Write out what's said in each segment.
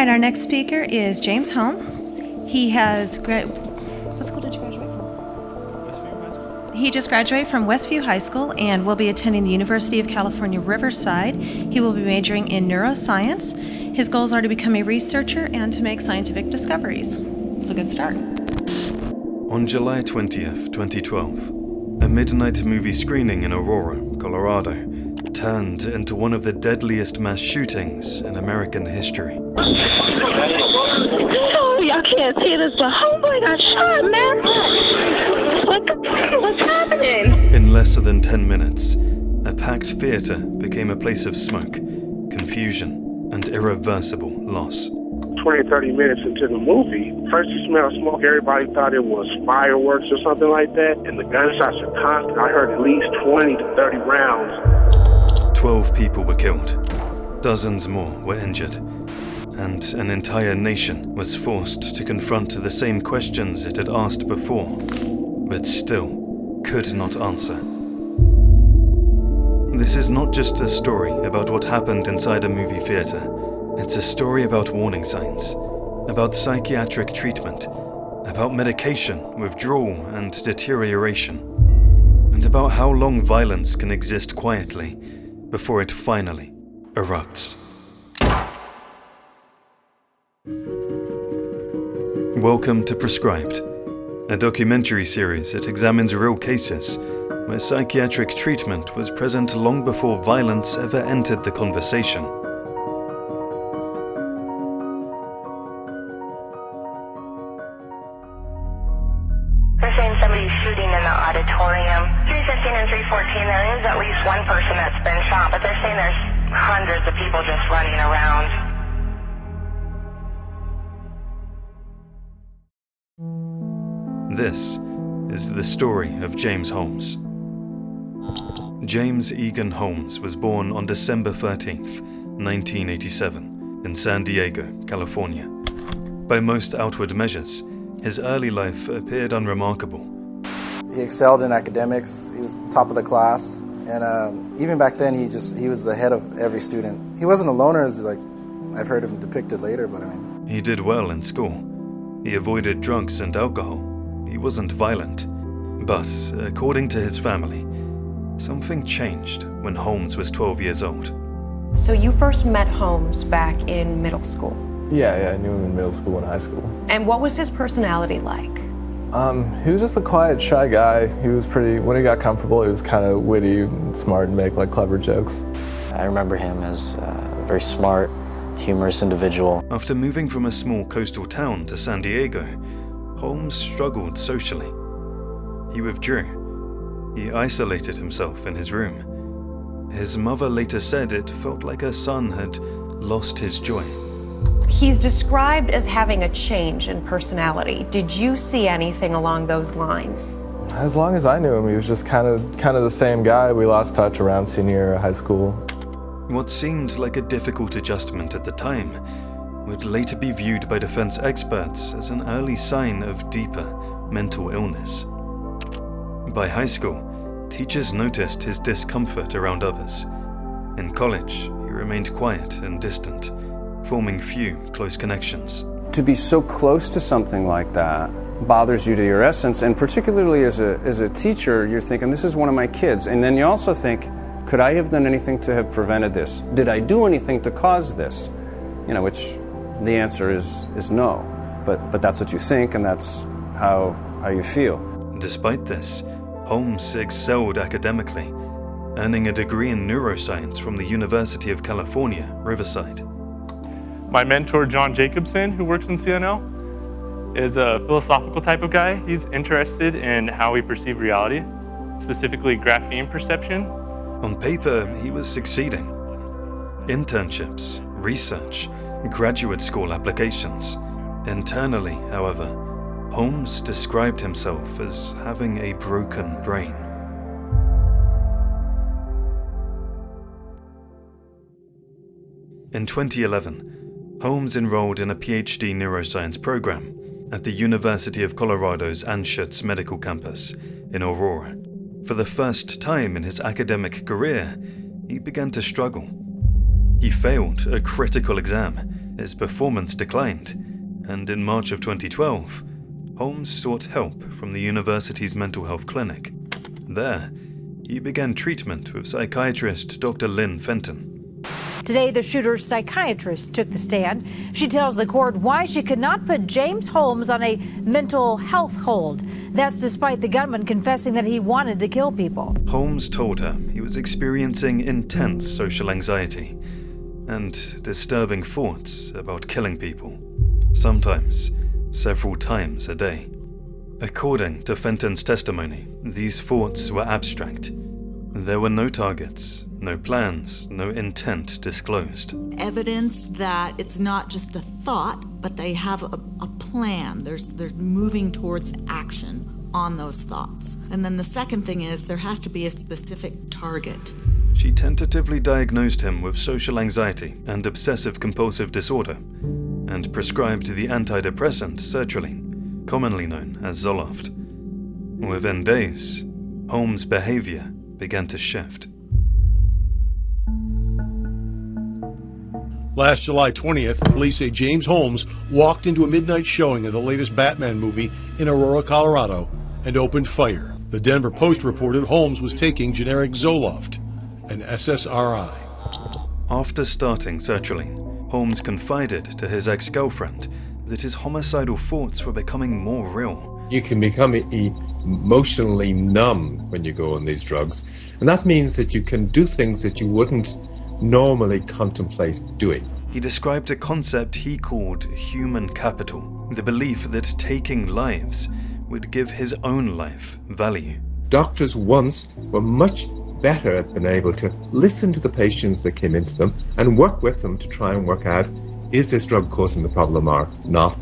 right, our next speaker is James Holmes. He has what school did you graduate from? Westview High School. He just graduated from Westview High School and will be attending the University of California, Riverside. He will be majoring in neuroscience. His goals are to become a researcher and to make scientific discoveries. It's a good start. On July 20th, 2012, a midnight movie screening in Aurora, Colorado, turned into one of the deadliest mass shootings in American history. Oh, y'all can't see this, but homeboy got shot, man. What's happening? In less than 10 minutes, a packed theater became a place of smoke, confusion, and irreversible loss. 20, 30 minutes into the movie, first you smell smoke, everybody thought it was fireworks or something like that, and the gunshots are constant. I heard at least 20 to 30 rounds. 12 people were killed, dozens more were injured, and an entire nation was forced to confront the same questions it had asked before, but still could not answer. This is not just a story about what happened inside a movie theater. It's a story about warning signs, about psychiatric treatment, about medication, withdrawal, and deterioration, and about how long violence can exist quietly before it finally erupts. Welcome to Prescribed, a documentary series that examines real cases where psychiatric treatment was present long before violence ever entered the conversation. They're saying somebody's shooting in the auditorium. 315 and 314, there is at least one person that's been shot, but they're saying there's hundreds of people just running around. This is the story of James Holmes. James Egan Holmes was born on December 13th, 1987, in San Diego, California. By most outward measures, his early life appeared unremarkable. He excelled in academics, he was top of the class, and even back then he was the head of every student. He wasn't a loner as I've heard him depicted later, but He did well in school. He avoided drugs and alcohol. He wasn't violent. But, according to his family, something changed when Holmes was 12 years old. So you first met Holmes back in middle school? Yeah, I knew him in middle school and high school. And what was his personality like? He was just a quiet, shy guy. He was when he got comfortable, he was kind of witty and smart and make clever jokes. I remember him as a very smart, humorous individual. After moving from a small coastal town to San Diego, Holmes struggled socially. He withdrew. He isolated himself in his room. His mother later said it felt like her son had lost his joy. He's described as having a change in personality. Did you see anything along those lines? As long as I knew him, he was just kind of the same guy. We lost touch around senior year of high school. What seemed like a difficult adjustment at the time would later be viewed by defense experts as an early sign of deeper mental illness. By high school, teachers noticed his discomfort around others. In college, he remained quiet and distant, forming few close connections. To be so close to something like that bothers you to your essence, and particularly as a teacher, you're thinking, this is one of my kids. And then you also think, could I have done anything to have prevented this? Did I do anything to cause this? Which the answer is no. But that's what you think, and that's how you feel. Despite this, Holmes excelled academically, earning a degree in neuroscience from the University of California, Riverside. My mentor, John Jacobson, who works in CNL, is a philosophical type of guy. He's interested in how we perceive reality, specifically grapheme perception. On paper, he was succeeding. Internships, research, graduate school applications. Internally, however, Holmes described himself as having a broken brain. In 2011, Holmes enrolled in a PhD neuroscience program at the University of Colorado's Anschutz Medical Campus in Aurora. For the first time in his academic career, he began to struggle. He failed a critical exam his performance declined, and in March of 2012, Holmes sought help from the university's mental health clinic. There, he began treatment with psychiatrist Dr. Lynn Fenton. Today, the shooter's psychiatrist took the stand. She tells the court why she could not put James Holmes on a mental health hold. That's despite the gunman confessing that he wanted to kill people. Holmes told her he was experiencing intense social anxiety and disturbing thoughts about killing people, sometimes several times a day. According to Fenton's testimony, these thoughts were abstract. There were no targets, no plans, no intent disclosed. Evidence that it's not just a thought, but they have a plan. They're moving towards action on those thoughts. And then the second thing is there has to be a specific target. She tentatively diagnosed him with social anxiety and obsessive-compulsive disorder, and prescribed the antidepressant sertraline, commonly known as Zoloft. Within days, Holmes' behavior began to shift. Last July 20th, police say James Holmes walked into a midnight showing of the latest Batman movie in Aurora, Colorado, and opened fire. The Denver Post reported Holmes was taking generic Zoloft, an SSRI. After starting sertraline, Holmes confided to his ex-girlfriend that his homicidal thoughts were becoming more real. You can become emotionally numb when you go on these drugs, and that means that you can do things that you wouldn't normally contemplate doing. He described a concept he called human capital, the belief that taking lives would give his own life value. Doctors once were much better at being able to listen to the patients that came into them and work with them to try and work out, is this drug causing the problem or not?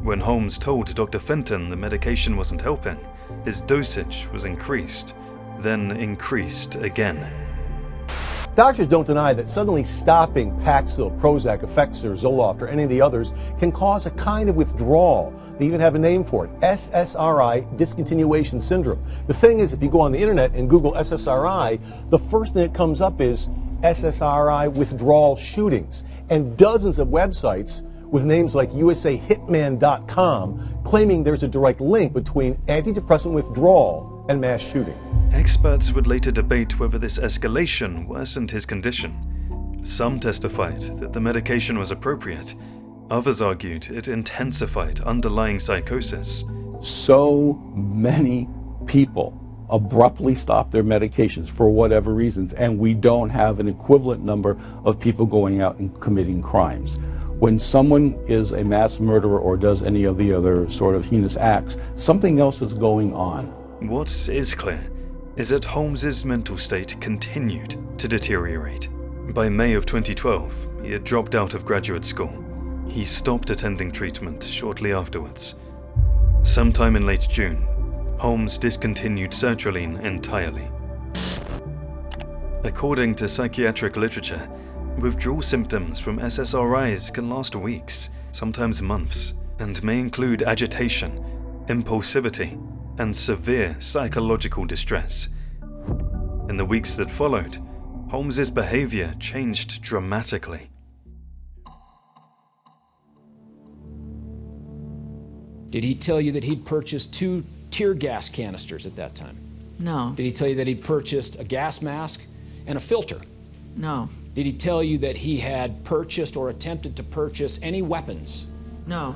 When Holmes told Dr. Fenton the medication wasn't helping, his dosage was increased, then increased again. Doctors don't deny that suddenly stopping Paxil, Prozac, Effexor, Zoloft, or any of the others can cause a kind of withdrawal. They even have a name for it, SSRI discontinuation syndrome. The thing is, if you go on the internet and Google SSRI, the first thing that comes up is SSRI withdrawal shootings, and dozens of websites with names like usahitman.com claiming there's a direct link between antidepressant withdrawal and mass shooting. Experts would later debate whether this escalation worsened his condition. Some testified that the medication was appropriate. Others argued it intensified underlying psychosis. So many people abruptly stop their medications for whatever reasons, and we don't have an equivalent number of people going out and committing crimes. When someone is a mass murderer or does any of the other sort of heinous acts, something else is going on. What is clear is that Holmes's mental state continued to deteriorate. By May of 2012, he had dropped out of graduate school. He stopped attending treatment shortly afterwards. Sometime in late June, Holmes discontinued sertraline entirely. According to psychiatric literature, withdrawal symptoms from SSRIs can last weeks, sometimes months, and may include agitation, impulsivity, and severe psychological distress. In the weeks that followed, Holmes's behavior changed dramatically. Did he tell you that he'd purchased 2 tear gas canisters at that time? No. Did he tell you that he'd purchased a gas mask and a filter? No. Did he tell you that he had purchased or attempted to purchase any weapons? No.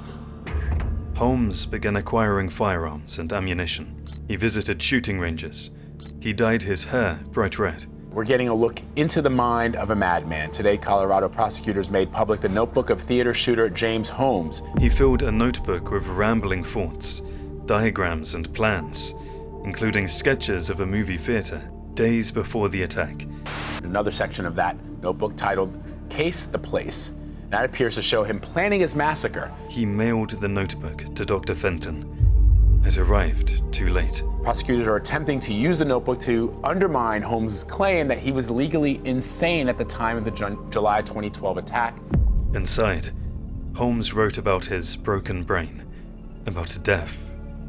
Holmes began acquiring firearms and ammunition. He visited shooting ranges. He dyed his hair bright red. We're getting a look into the mind of a madman. Today, Colorado prosecutors made public the notebook of theater shooter James Holmes. He filled a notebook with rambling thoughts, diagrams and plans, including sketches of a movie theater days before the attack. Another section of that notebook titled Case the Place. That appears to show him planning his massacre. He mailed the notebook to Dr. Fenton. It arrived too late. Prosecutors are attempting to use the notebook to undermine Holmes' claim that he was legally insane at the time of the July 2012 attack. Inside, Holmes wrote about his broken brain, about death,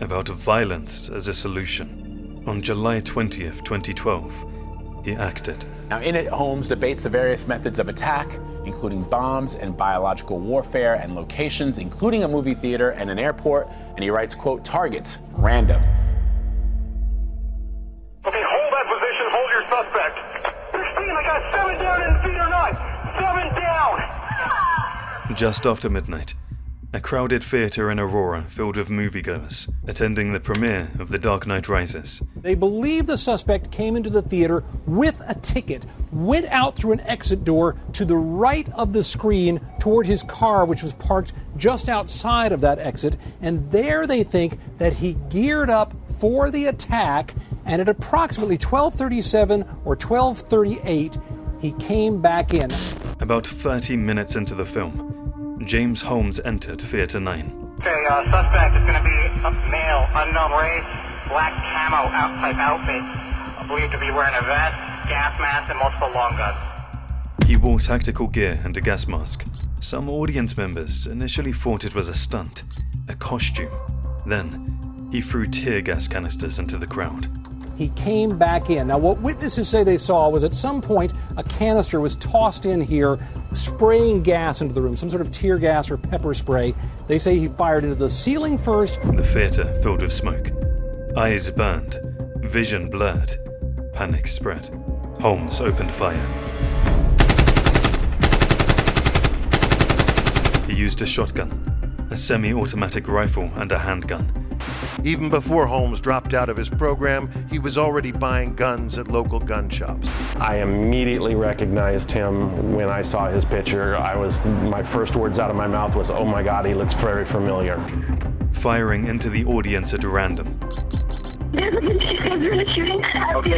about violence as a solution. On July 20th, 2012, he acted. Now, in it, Holmes debates the various methods of attack, including bombs and biological warfare, and locations, including a movie theater and an airport, and he writes, quote, targets, random. Okay, hold that position, hold your suspect. 16, I got 7 down in the theater not. 7 down! Just after midnight, a crowded theater in Aurora filled with moviegoers, attending the premiere of The Dark Knight Rises. They believe the suspect came into the theater with a ticket, went out through an exit door to the right of the screen toward his car, which was parked just outside of that exit, and there they think that he geared up for the attack, and at approximately 12:37 or 12:38, he came back in. About 30 minutes into the film, James Holmes entered Theater 9. Okay, suspect is going to be a male, unknown race, black camo type outfit, believed to be wearing a vest, gas mask, and multiple long guns. He wore tactical gear and a gas mask. Some audience members initially thought it was a stunt, a costume. Then, he threw tear gas canisters into the crowd. He came back in. Now, what witnesses say they saw was at some point a canister was tossed in here, spraying gas into the room, some sort of tear gas or pepper spray. They say he fired into the ceiling first. The theater filled with smoke. Eyes burned, vision blurred. Panic spread. Holmes opened fire. He used a shotgun, a semi-automatic rifle, and a handgun. Even before Holmes dropped out of his program, he was already buying guns at local gun shops. I immediately recognized him when I saw his picture. My first words out of my mouth was, "Oh my God, he looks very familiar." Firing into the audience at random. Okay,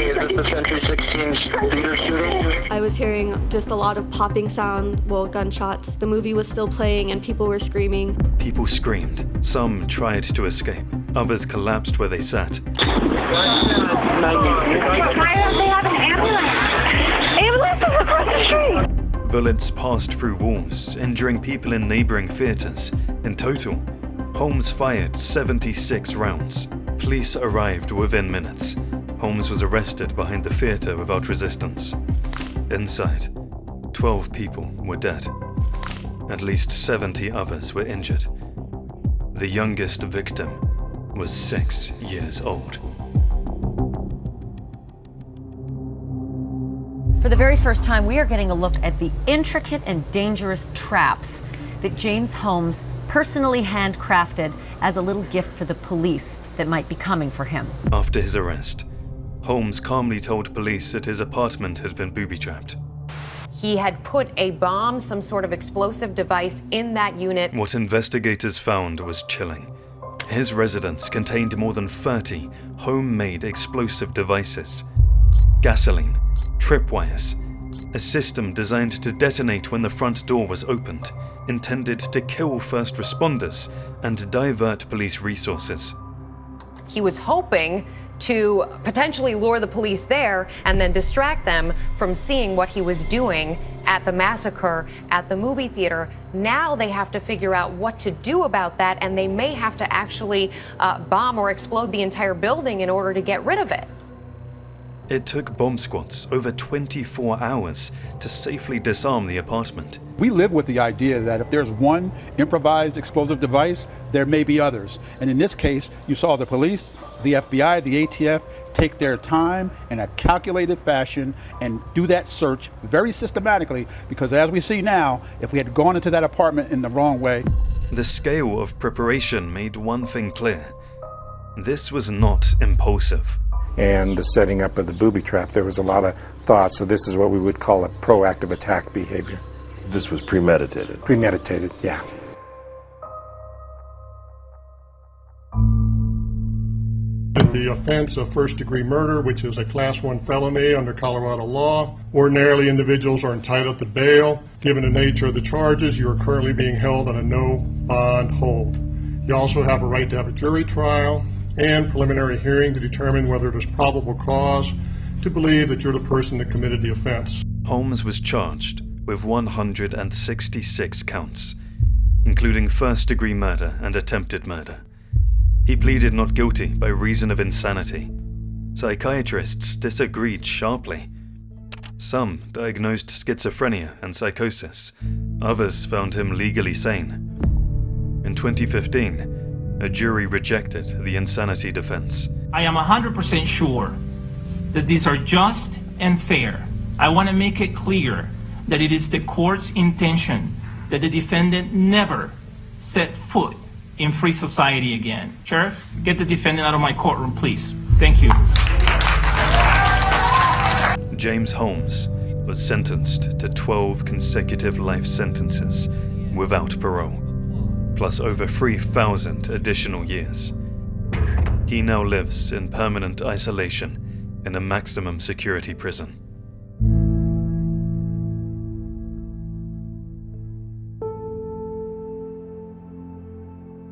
is this the Century 16 theater shooting? I was hearing just a lot of popping sound, gunshots. The movie was still playing and people were screaming. People screamed. Some tried to escape. Others collapsed where they sat. Why don't they have an ambulance? Ambulances across the street! Bullets passed through walls, injuring people in neighboring theaters. In total, Holmes fired 76 rounds. Police arrived within minutes. Holmes was arrested behind the theater without resistance. Inside, 12 people were dead. At least 70 others were injured. The youngest victim was 6 years old. For the very first time, we are getting a look at the intricate and dangerous traps that James Holmes personally handcrafted as a little gift for the police that might be coming for him. After his arrest, Holmes calmly told police that his apartment had been booby-trapped. He had put a bomb, some sort of explosive device, in that unit. What investigators found was chilling. His residence contained more than 30 homemade explosive devices. Gasoline, tripwires, a system designed to detonate when the front door was opened, intended to kill first responders and divert police resources. He was hoping to potentially lure the police there and then distract them from seeing what he was doing at the massacre at the movie theater. Now they have to figure out what to do about that, and they may have to actually bomb or explode the entire building in order to get rid of it. It took bomb squads over 24 hours to safely disarm the apartment. We live with the idea that if there's one improvised explosive device, there may be others. And in this case, you saw the police, the FBI, the ATF take their time in a calculated fashion and do that search very systematically, because as we see now, if we had gone into that apartment in the wrong way. The scale of preparation made one thing clear. This was not impulsive. And the setting up of the booby trap, there was a lot of thought, so this is what we would call a proactive attack behavior. This was premeditated? Premeditated, yeah. The offense of first-degree murder, which is a Class 1 felony under Colorado law. Ordinarily, individuals are entitled to bail. Given the nature of the charges, you are currently being held on a no-bond hold. You also have a right to have a jury trial and preliminary hearing to determine whether there's probable cause to believe that you're the person that committed the offense. Holmes was charged with 166 counts, including first-degree murder and attempted murder. He pleaded not guilty by reason of insanity. Psychiatrists disagreed sharply. Some diagnosed schizophrenia and psychosis. Others found him legally sane. In 2015, a jury rejected the insanity defense. I am 100% sure that these are just and fair. I want to make it clear that it is the court's intention that the defendant never set foot in free society again. Sheriff, get the defendant out of my courtroom, please. Thank you. James Holmes was sentenced to 12 consecutive life sentences without parole, plus over 3,000 additional years. He now lives in permanent isolation in a maximum security prison.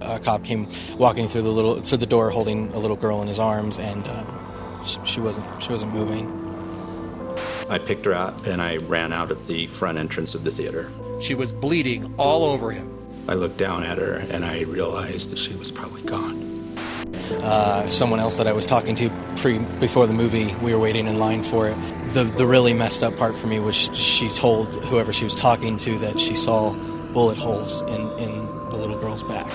A cop came walking through the door, holding a little girl in his arms, and she wasn't moving. I picked her up and I ran out of the front entrance of the theater. She was bleeding all over him. I looked down at her and I realized that she was probably gone. Someone else that I was talking to before the movie, we were waiting in line for it. The really messed up part for me was she told whoever she was talking to that she saw bullet holes in the little girl's back.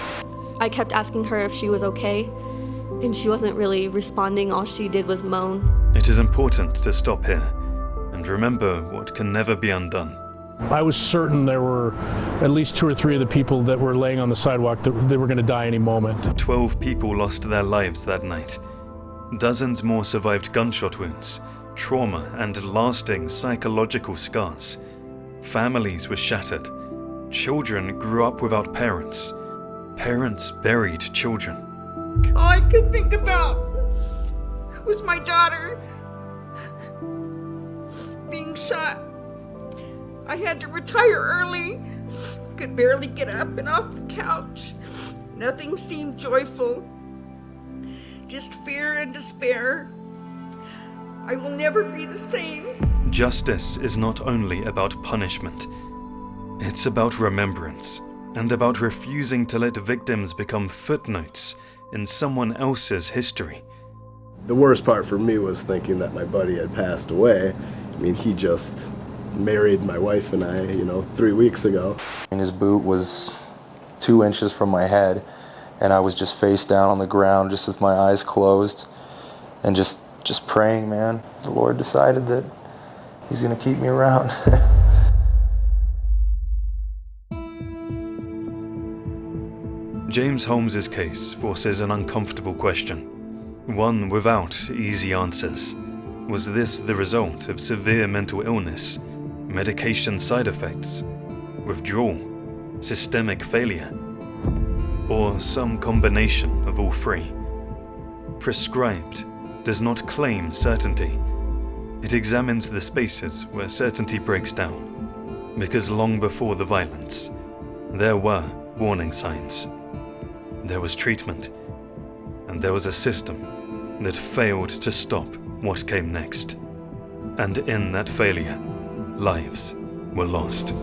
I kept asking her if she was okay, and she wasn't really responding. All she did was moan. It is important to stop here and remember what can never be undone. I was certain there were at least 2 or 3 of the people that were laying on the sidewalk that they were going to die any moment. 12 people lost their lives that night. Dozens more survived gunshot wounds, trauma, and lasting psychological scars. Families were shattered. Children grew up without parents. Parents buried children. All I could think about was my daughter being shot. I had to retire early. Could barely get up and off the couch. Nothing seemed joyful. Just fear and despair. I will never be the same. Justice is not only about punishment. It's about remembrance, and about refusing to let victims become footnotes in someone else's history. The worst part for me was thinking that my buddy had passed away. I mean, he just married my wife and I, 3 weeks ago. And his boot was 2 inches from my head, and I was just face down on the ground, just with my eyes closed, and just praying, man. The Lord decided that He's gonna keep me around. James Holmes' case forces an uncomfortable question, one without easy answers. Was this the result of severe mental illness, medication side effects, withdrawal, systemic failure, or some combination of all three? Prescribed does not claim certainty. It examines the spaces where certainty breaks down, because long before the violence, there were warning signs. There was treatment, and there was a system that failed to stop what came next. And in that failure, lives were lost.